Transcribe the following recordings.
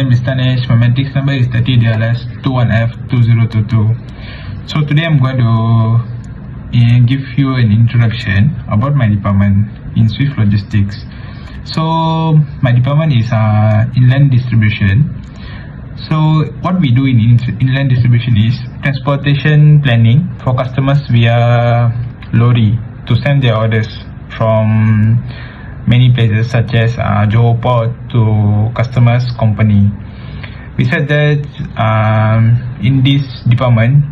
name is Tanesh. My matrix number is 30DLS21F2022. So today I'm going to give you an introduction about my department in Swift Logistics. So my department is inland distribution. So what we do in inland distribution is transportation planning for customers via lorry to send their orders from many places such as Johor Port to customers' company. Besides that, in this department,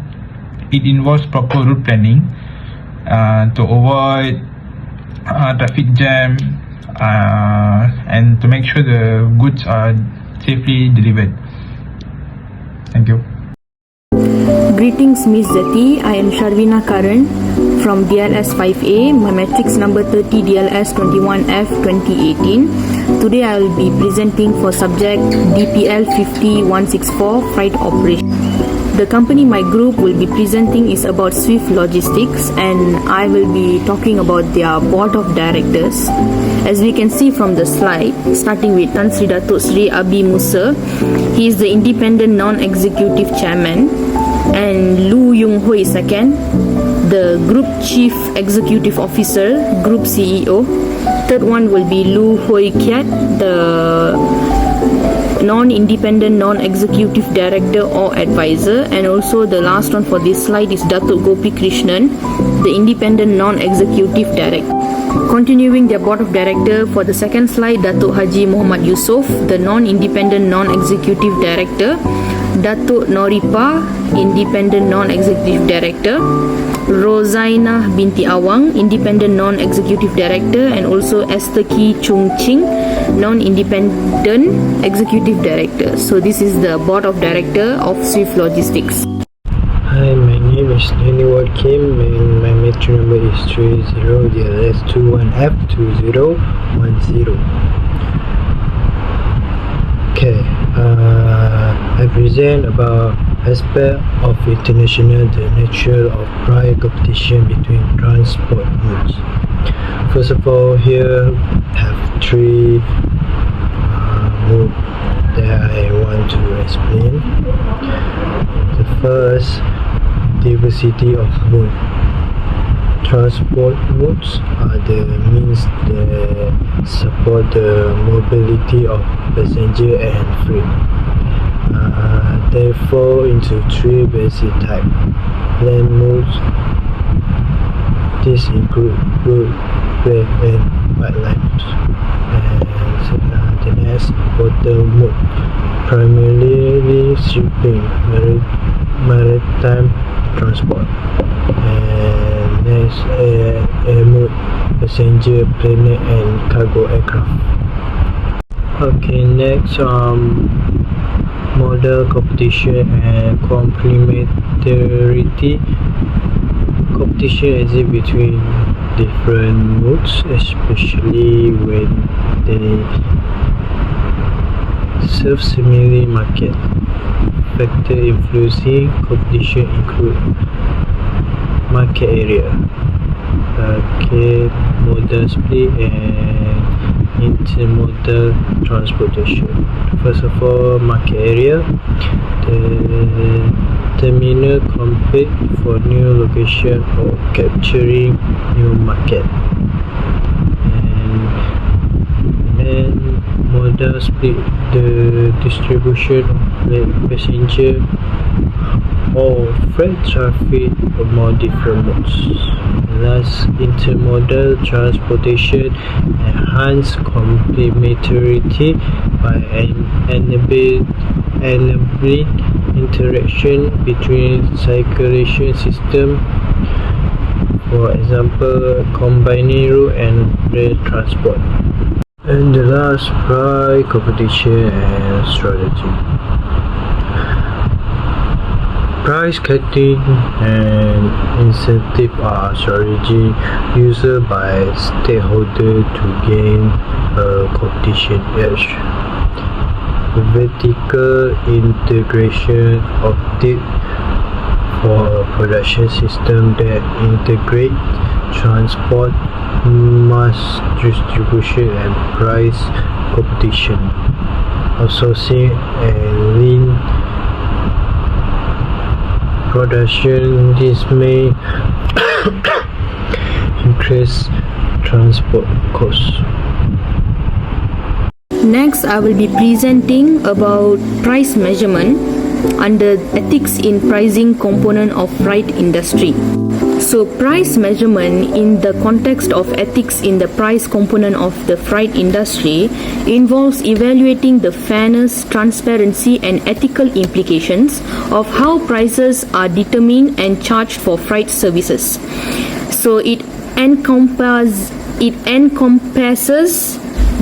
it involves proper route planning to avoid traffic jam and to make sure the goods are safely delivered. Thank you. Greetings Miss Zeti, I am Sharvina Karan from DLS5A, my matrix number 30 DLS21F 2018. Today I will be presenting for subject DPL50164 Freight Operation. The company my group will be presenting is about Swift Logistics, and I will be talking about their board of directors. As we can see from the slide, starting with Tan Sri Datuk Sri Abi Musa, he is the independent non-executive chairman, and Lu Yung Hui second, the Group Chief Executive Officer, Group CEO. Third one will be Lu Hui Kiat, the non-independent non-executive director or advisor, and also the last one for this slide is Datuk Gopi Krishnan, the independent non-executive director. Continuing their board of director, for the second slide, Datuk Haji Muhammad Yusof, the non-independent non-executive director. Datuk Noripa, independent non-executive director. Rozaina binti Awang, independent non-executive director, and also Esther Ki Chung Ching, non-independent executive director. So this is the board of director of Swift Logistics. Hi, my name is Naniwal Kim and my matrix number is 30DLS21F2010. Okay, I present about aspect of international, the nature of price competition between transport modes. First of all, here have three modes that I want to explain. The first, diversity of mode. Transport modes are the means that support the mobility of passenger and freight. They fall into three basic types. Land modes. These include road, rail, and pipeline modes. And the next, water mode, primarily shipping, maritime transport. And next, air mode, passenger, plane, and cargo aircraft. Okay, next, model competition and complementarity. Competition exists between different modes, especially when they serve similar market. Factors influencing competition include market area, modal split, and intermodal transportation. First of all, market area. The terminal compete for new location or capturing new market. And then modal split, the distribution of passenger or freight traffic among different modes. Last, intermodal transportation enhance complementarity by enabling interaction between circulation system. For example, combining road and rail transport. And the last, price competition and strategy. Price cutting and incentive are strategy used by stakeholders to gain a competition edge. Vertical integration of it for a production system that integrate transport, mass distribution, and price competition. of sourcing and lean production. This may increase transport costs. Next, I will be presenting about price measurement under ethics in pricing component of freight industry. So price measurement in the context of ethics in the price component of the freight industry involves evaluating the fairness, transparency and ethical implications of how prices are determined and charged for freight services. So it encompasses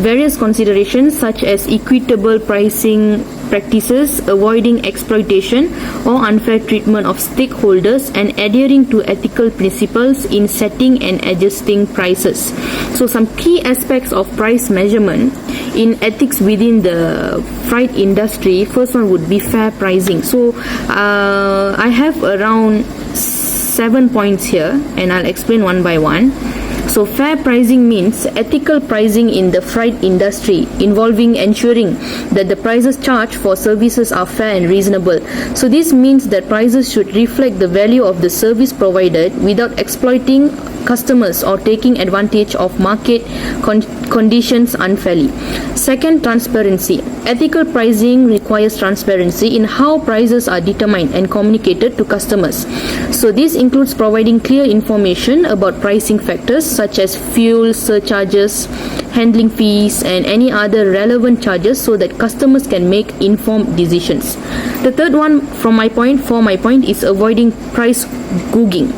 various considerations such as equitable pricing practices, avoiding exploitation or unfair treatment of stakeholders, and adhering to ethical principles in setting and adjusting prices. So some key aspects of price measurement in ethics within the freight industry. First one would be fair pricing. So I have around 7 points here and I'll explain one by one. So fair pricing means ethical pricing in the freight industry involving ensuring that the prices charged for services are fair and reasonable. So this means that prices should reflect the value of the service provided without exploiting customers or taking advantage of market conditions unfairly. Second, transparency. Ethical pricing requires transparency in how prices are determined and communicated to customers. So this includes providing clear information about pricing factors such as fuel surcharges, handling fees and any other relevant charges so that customers can make informed decisions. The third one for my point is avoiding price gouging.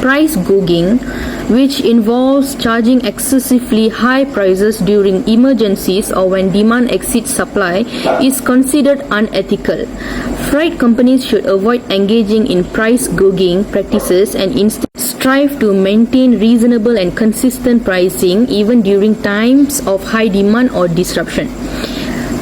Price gouging, which involves charging excessively high prices during emergencies or when demand exceeds supply, is considered unethical. Freight companies should avoid engaging in price gouging practices and instead strive to maintain reasonable and consistent pricing even during times of high demand or disruption.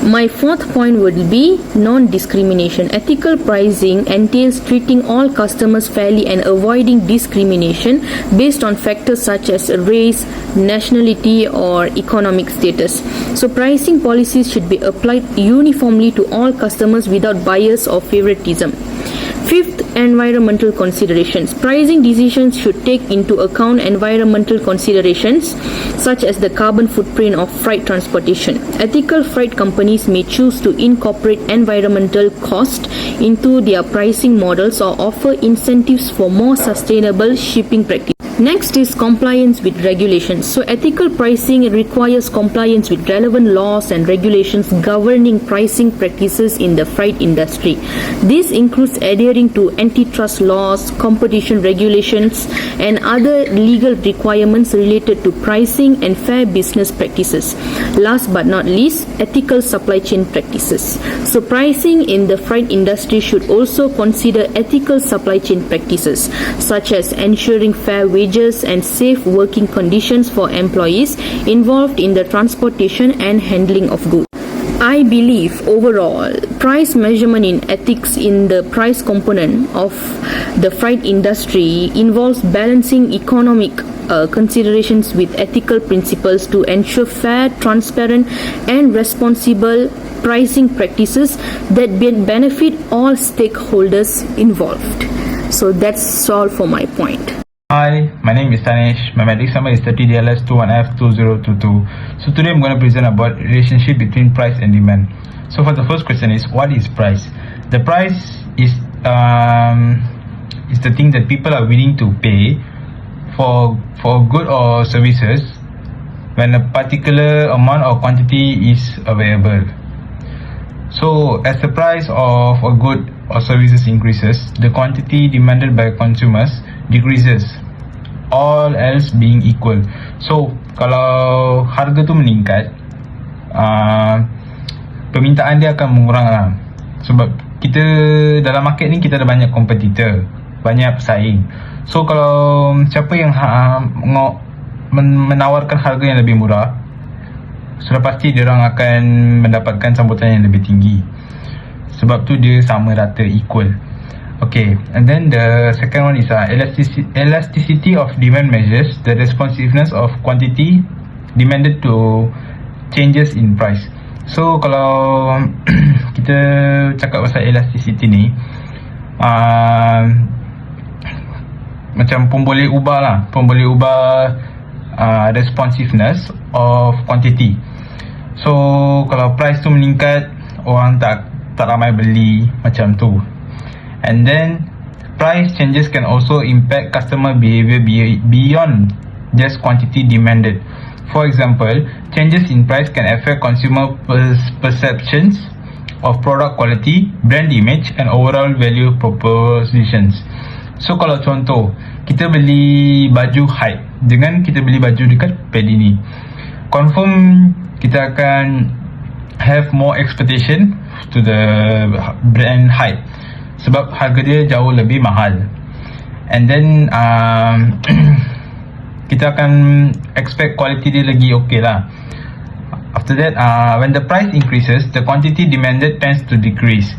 My fourth point would be non-discrimination. Ethical pricing entails treating all customers fairly and avoiding discrimination based on factors such as race, nationality or economic status. So pricing policies should be applied uniformly to all customers without bias or favoritism. Fifth, environmental considerations. Pricing decisions should take into account environmental considerations such as the carbon footprint of freight transportation. Ethical freight companies may choose to incorporate environmental cost into their pricing models or offer incentives for more sustainable shipping practices. Next is compliance with regulations. So ethical pricing requires compliance with relevant laws and regulations governing pricing practices in the freight industry. This includes adhering to antitrust laws, competition regulations, and other legal requirements related to pricing and fair business practices. Last but not least, ethical supply chain practices. So pricing in the freight industry should also consider ethical supply chain practices such as ensuring fair wages and safe working conditions for employees involved in the transportation and handling of goods. I believe overall, price measurement in ethics in the price component of the freight industry involves balancing economic considerations with ethical principles to ensure fair, transparent and responsible pricing practices that benefit all stakeholders involved. So that's all for my point. Hi, my name is Tanesh. My matrix number is 30DLS21F2022. So today I'm going to present about relationship between price and demand. So for the first question is, what is price? The price is the thing that people are willing to pay for good or services when a particular amount or quantity is available. So as the price of a good or services increases, the quantity demanded by consumers decreases, all else being equal. So kalau harga tu meningkat, permintaan dia akan mengurang lah. Sebab kita dalam market ni kita ada banyak kompetitor, banyak pesaing. So kalau siapa yang menawarkan harga yang lebih murah, sudah pasti dia orang akan mendapatkan sambutan yang lebih tinggi. Sebab tu dia sama rata, equal. Okay, and then the second one is elasticity of demand measures the responsiveness of quantity demanded to changes in price. So kalau kita cakap pasal elasticity ni, macam pun boleh ubah responsiveness of quantity. So kalau price tu meningkat, orang tak ramai beli macam tu. And then price changes can also impact customer behavior beyond just quantity demanded. For example, changes in price can affect consumer perceptions of product quality, brand image and overall value propositions. So kalau contoh, kita beli baju height dengan kita beli baju dekat Pedini, confirm kita akan have more expectation to the brand height sebab harga dia jauh lebih mahal. And then kita akan expect quality dia lagi okay lah. After that, when the price increases, the quantity demanded tends to decrease,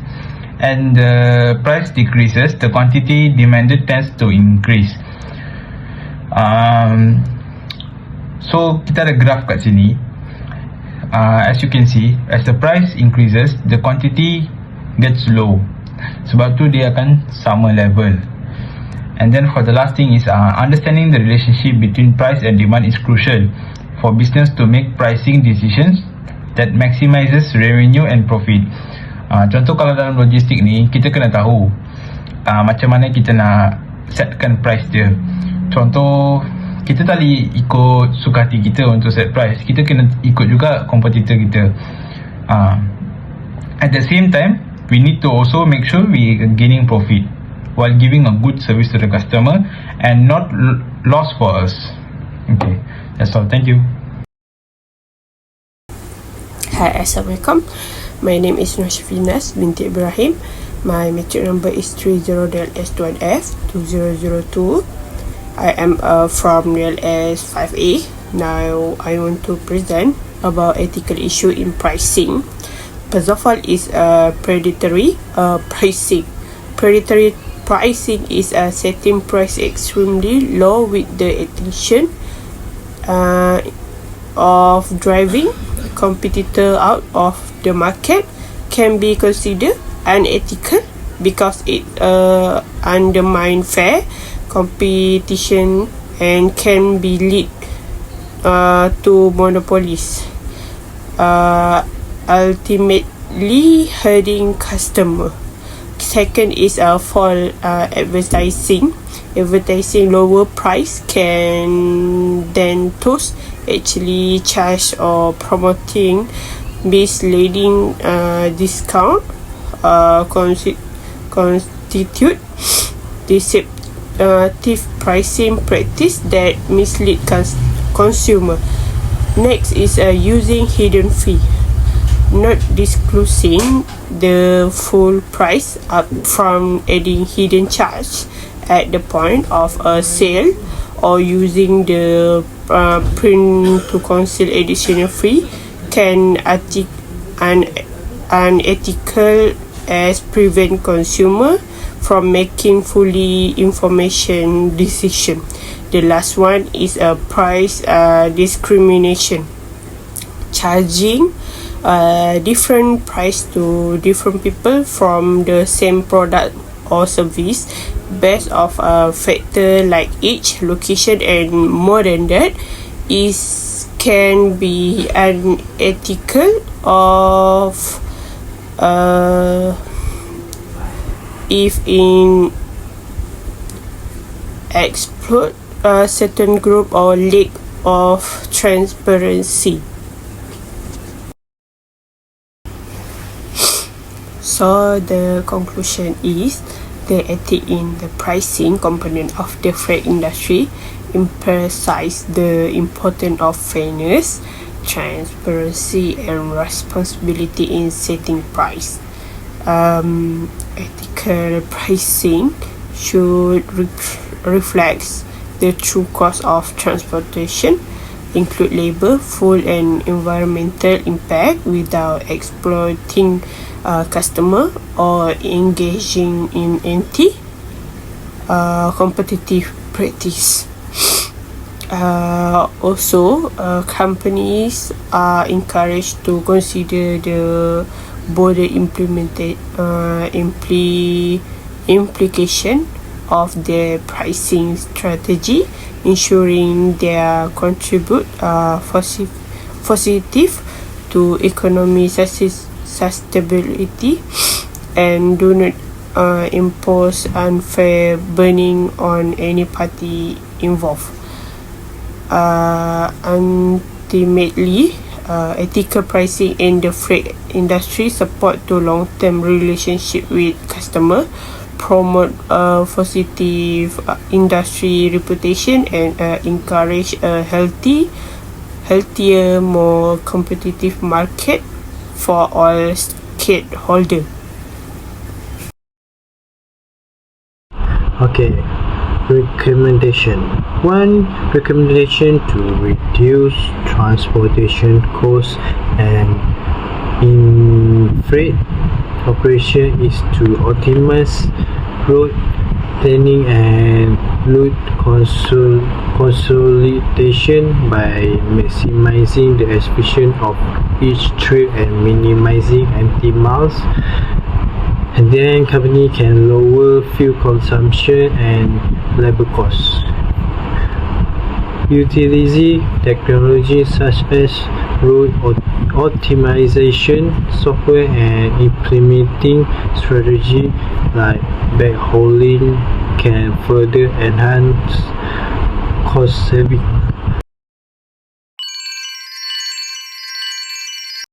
and the price decreases, the quantity demanded tends to increase. So kita ada graph kat sini. As you can see, as the price increases, the quantity gets low. Sebab tu dia akan sama level. And then for the last thing is understanding the relationship between price and demand is crucial for business to make pricing decisions that maximizes revenue and profit. Contoh kalau dalam logistik ni, kita kena tahu macam mana kita nak setkan price dia. Contoh, kita tak boleh ikut suka hati kita untuk set price. Kita kena ikut juga kompetitor kita. At the same time, we need to also make sure we are gaining profit while giving a good service to the customer and not loss for us. Okay, that's all. Thank you. Hi, Assalamualaikum. My name is Nurshfinas binti Ibrahim. My matric number is 30LS1F2002. I am from DPL 5A. Now I want to present about ethical issue in pricing. First of all is predatory pricing. Predatory pricing is setting price extremely low with the intention of driving competitor out of the market can be considered unethical because it undermine fair competition and can be lead to monopolies, ultimately hurting customer. Second is false advertising. Advertising lower price can then thus actually charge or promoting misleading discount constitute deceptive pricing practice that mislead consumer. Next is using hidden fee, not disclosing the full price up from adding hidden charge at the point of a sale or using the print to conceal additional fee can unethical as prevent consumer from making fully information decision. The last one is a price discrimination, charging different price to different people from the same product or service based of a factor like age, location and more than that is can be unethical of if in exploit a certain group or lack of transparency. So the conclusion is the ethic in the pricing component of the freight industry emphasize the importance of fairness, transparency and responsibility in setting price. Ethical pricing should reflect the true cost of transportation, include labor, fuel and environmental impact without exploiting customer or engaging in anti competitive practice. Also, companies are encouraged to consider the broader implication of their pricing strategy, ensuring they contribute positive to economic sustainability and do not impose unfair burden on any party involved. Ultimately, ethical pricing in the freight industry support to long-term relationship with customer, promote a positive industry reputation, and encourage a healthier, more competitive market for all stakeholders. Okay, recommendation. One recommendation to reduce transportation costs and in freight operation is to optimize route planning and route consolidation by maximizing the efficiency of each trip and minimizing empty miles. And then company can lower fuel consumption and labor costs. Utilizing technology such as route optimization software and implementing strategy like backhauling can further enhance cost saving.